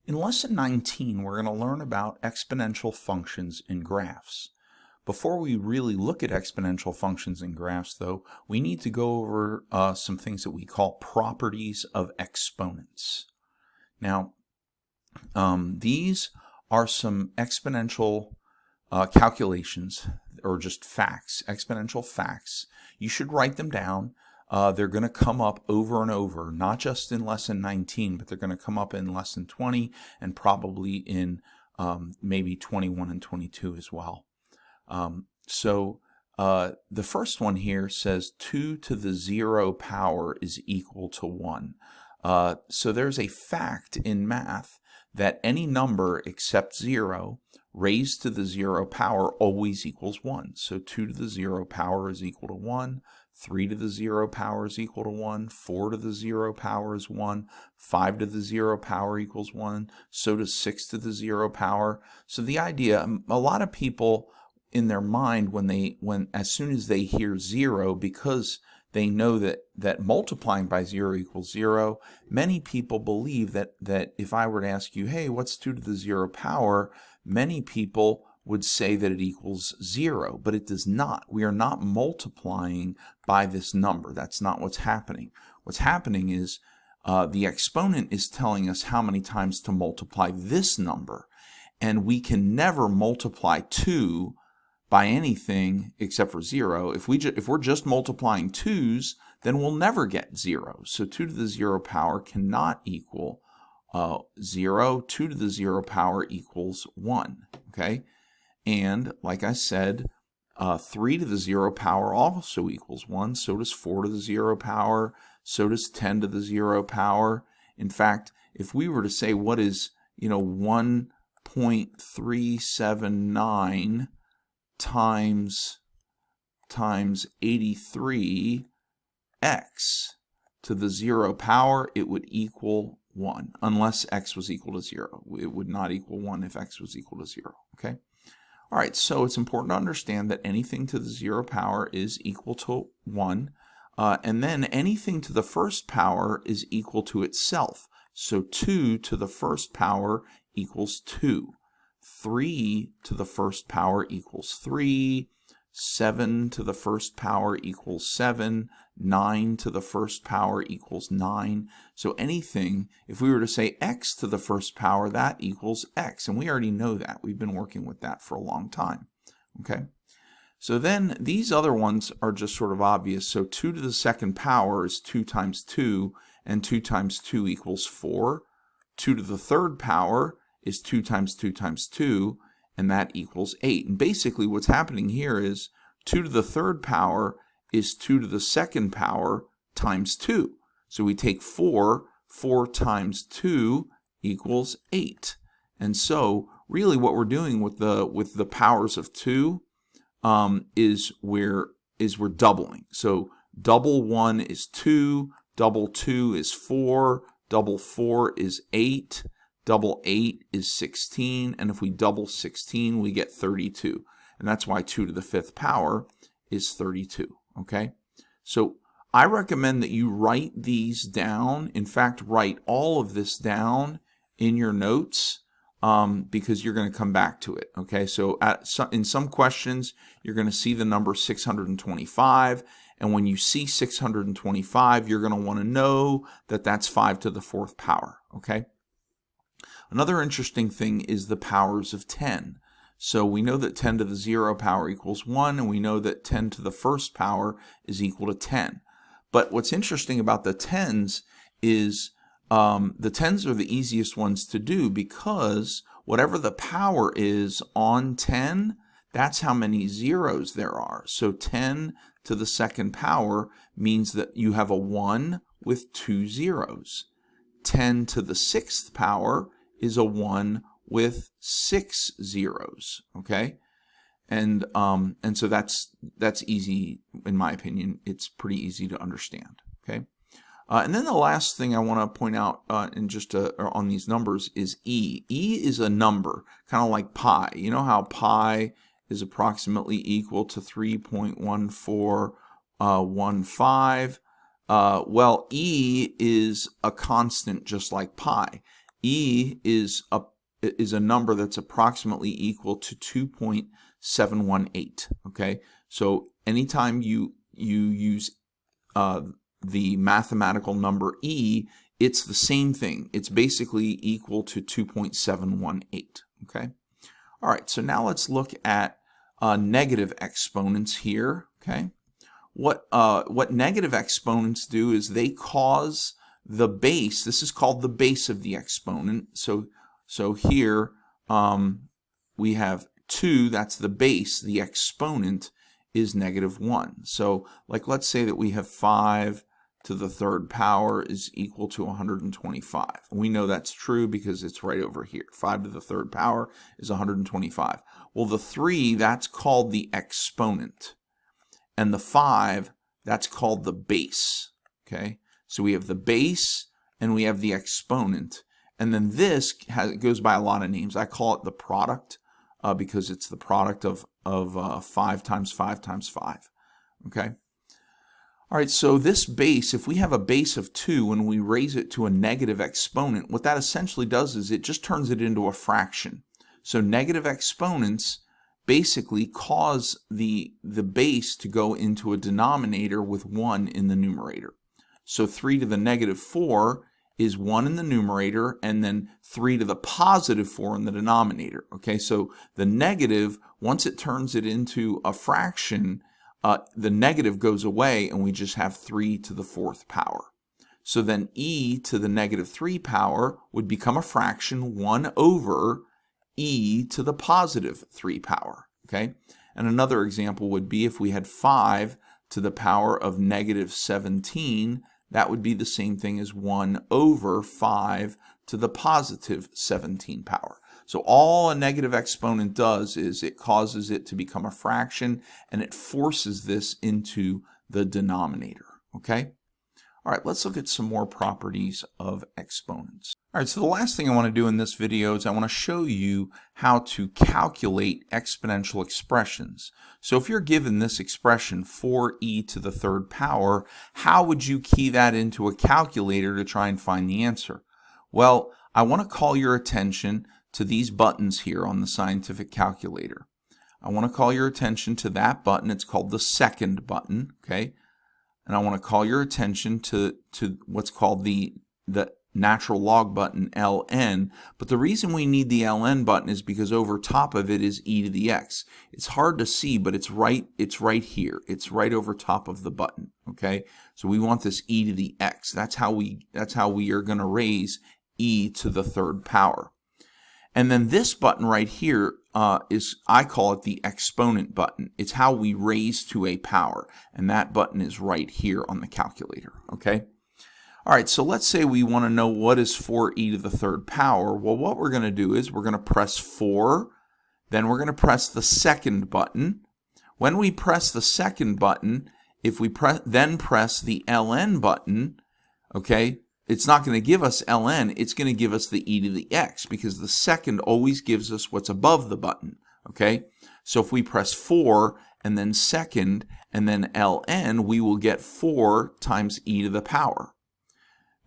In Lesson 19, we're going to learn about exponential functions in graphs. Before we really look at exponential functions in graphs, though, we need to go over some things that we call properties of exponents. Now, these are some exponential calculations, or just facts, exponential facts. You should write them down. They're going to come up over and over, not just in Lesson 19, but they're going to come up in Lesson 20 and probably in maybe 21 and 22 as well. The first one here says 2 to the 0 power is equal to 1. So there's a fact in math that any number except 0 raised to the 0 power always equals 1. So 2 to the 0 power is equal to 1. 3 to the 0 power is equal to 1, 4 to the 0 power is 1, 5 to the 0 power equals 1, so does 6 to the 0 power. So the idea, a lot of people in their mind, as soon as they hear 0, because they know that multiplying by 0 equals 0, many people believe that if I were to ask you, hey, what's 2 to the 0 power, many people would say that it equals 0, but it does not. We are not multiplying by this number. That's not what's happening. What's happening is the exponent is telling us how many times to multiply this number, and we can never multiply 2 by anything except for 0. If we're just multiplying 2's, then we'll never get 0. So 2 to the 0 power cannot equal 0. 2 to the 0 power equals 1. Okay? And like I said, 3 to the 0 power also equals 1. So does 4 to the 0 power. So does 10 to the 0 power. In fact, if we were to say what is 1.379 times 83x to the 0 power, it would equal 1, unless x was equal to 0. It would not equal 1 if x was equal to 0. Okay? All right, so it's important to understand that anything to the 0 power is equal to 1, and then anything to the first power is equal to itself. So 2 to the first power equals 2. 3 to the first power equals 3. 7 to the first power equals 7. 9 to the first power equals 9. So anything, if we were to say x to the first power, that equals x. And we already know that. We've been working with that for a long time. Okay? So then these other ones are just sort of obvious. So 2 to the second power is 2 times 2, and 2 times 2 equals 4. 2 to the third power is 2 times 2 times 2, and that equals 8. And basically what's happening here is 2 to the third power is 2 to the second power times 2. So we take 4 times 2 equals 8. And so really what we're doing with the powers of 2 is we're doubling. So double 1 is 2, double 2 is 4, double 4 is 8, double 8 is 16, and if we double 16, we get 32. And that's why 2 to the fifth power is 32. Okay? So I recommend that you write these down. In fact, write all of this down in your notes because you're going to come back to it. Okay? So in some questions, you're going to see the number 625. And when you see 625, you're going to want to know that that's 5 to the fourth power. Okay? Another interesting thing is the powers of 10. So we know that 10 to the 0 power equals 1, and we know that 10 to the first power is equal to 10. But what's interesting about the 10s is the 10s are the easiest ones to do because whatever the power is on 10, that's how many zeros there are. So 10 to the second power means that you have a 1 with 2 zeros. 10 to the sixth power is a 1 with 6 zeros, okay? And so that's easy, in my opinion. It's pretty easy to understand, okay? And then the last thing I want to point out on these numbers is E. E is a number, kind of like pi. You know how pi is approximately equal to 3.1415? Well, E is a constant just like pi. E is a number that's approximately equal to 2.718. Okay, so anytime you use the mathematical number E, it's the same thing. It's basically equal to 2.718. Okay. All right. So now let's look at negative exponents here. Okay. What negative exponents do is they cause the base. This is called the base of the exponent. So here we have 2. That's the base. The exponent is -1. So like let's say that we have 5 to the third power is equal to 125. We know that's true because it's right over here. 5 to the third power is 125. Well, the 3, that's called the exponent. And the 5, that's called the base. Okay? So we have the base and we have the exponent. And then this goes by a lot of names. I call it the product because it's the product of 5 times 5 times 5. Okay? All right, so this base, if we have a base of 2 and we raise it to a negative exponent, what that essentially does is it just turns it into a fraction. So negative exponents basically cause the base to go into a denominator with 1 in the numerator. So 3 to the -4 is 1 in the numerator and then 3 to the +4 in the denominator. Okay, so the negative, once it turns it into a fraction, the negative goes away and we just have 3 to the 4th power. So then e to the -3 power would become a fraction 1 over e to the +3 power. Okay? And another example would be if we had 5 to the power of -17, that would be the same thing as 1 over 5 to the +17 power. So all a negative exponent does is it causes it to become a fraction and it forces this into the denominator. Okay? All right, let's look at some more properties of exponents. All right, so the last thing I want to do in this video is I want to show you how to calculate exponential expressions. So if you're given this expression 4e to the third power, how would you key that into a calculator to try and find the answer? Well, I want to call your attention to these buttons here on the scientific calculator. I want to call your attention to that button. It's called the second button, okay? And I want to call your attention to what's called the natural log button, ln. But the reason we need the ln button is because over top of it is e to the x. It's hard to see, but it's right here. It's right over top of the button, okay? So we want this e to the x. That's how we are going to raise e to the third power. And then this button right here I call it the exponent button. It's how we raise to a power. And that button is right here on the calculator, okay? All right, so let's say we want to know what is 4e to the third power. Well, what we're going to do is we're going to press 4, then we're going to press the second button. When we press the second button, if we then press the ln button, okay, it's not going to give us ln, it's going to give us the e to the x because the second always gives us what's above the button, okay? So if we press 4 and then second and then ln, we will get 4 times e to the power.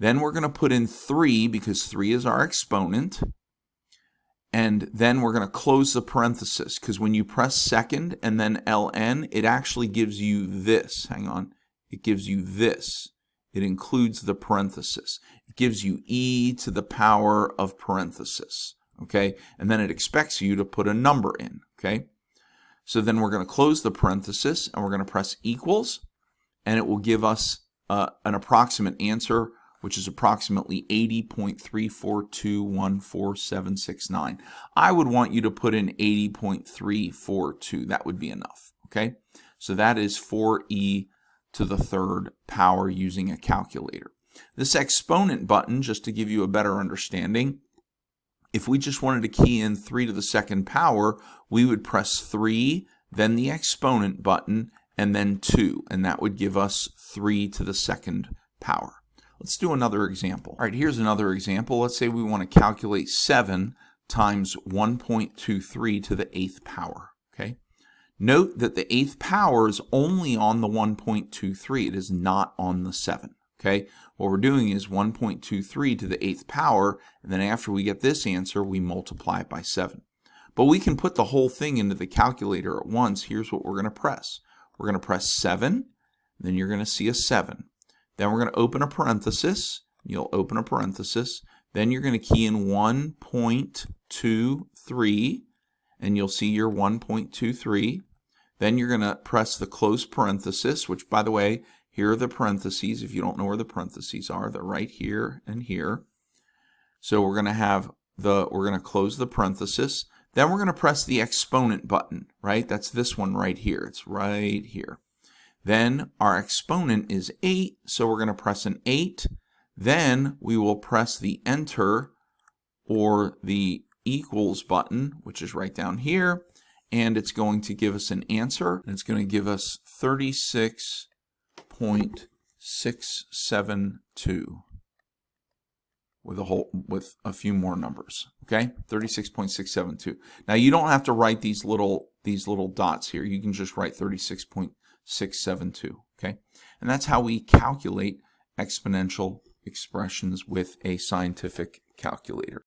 Then we're going to put in 3 because 3 is our exponent. And then we're going to close the parenthesis because when you press second and then ln, it actually gives you this. Hang on. It gives you this. It includes the parenthesis. It gives you e to the power of parenthesis. Okay? And then it expects you to put a number in. Okay? So then we're going to close the parenthesis and we're going to press equals. And it will give us an approximate answer, which is approximately 80.34214.769. I would want you to put in 80.342. That would be enough, okay? So that is 4e to the third power using a calculator. This exponent button, just to give you a better understanding, if we just wanted to key in 3 to the second power, we would press 3, then the exponent button, and then 2, and that would give us 3 to the second power. Let's do another example. All right, here's another example. Let's say we want to calculate 7 times 1.23 to the 8th power, okay? Note that the 8th power is only on the 1.23. It is not on the 7, Okay, what we're doing is 1.23 to the 8th power, and then after we get this answer, we multiply it by 7. But we can put the whole thing into the calculator at once. Here's what we're going to press. We're going to press 7, then you're going to see a 7. Then we're going to open a parenthesis. You'll open a parenthesis. Then you're going to key in 1.23, and you'll see your 1.23. Then you're going to press the close parenthesis, which, by the way, here are the parentheses. If you don't know where the parentheses are, they're right here and here. So we're going to close the parenthesis. Then we're going to press the exponent button, right? That's this one right here. It's right here. Then our exponent is 8, so we're going to press an 8. Then we will press the enter or the equals button, which is right down here, and it's going to give us an answer, and it's going to give us 36.672 with a few more numbers. Okay, 36.672. Now you don't have to write these little dots here. You can just write 36.672. Okay, and that's how we calculate exponential expressions with a scientific calculator.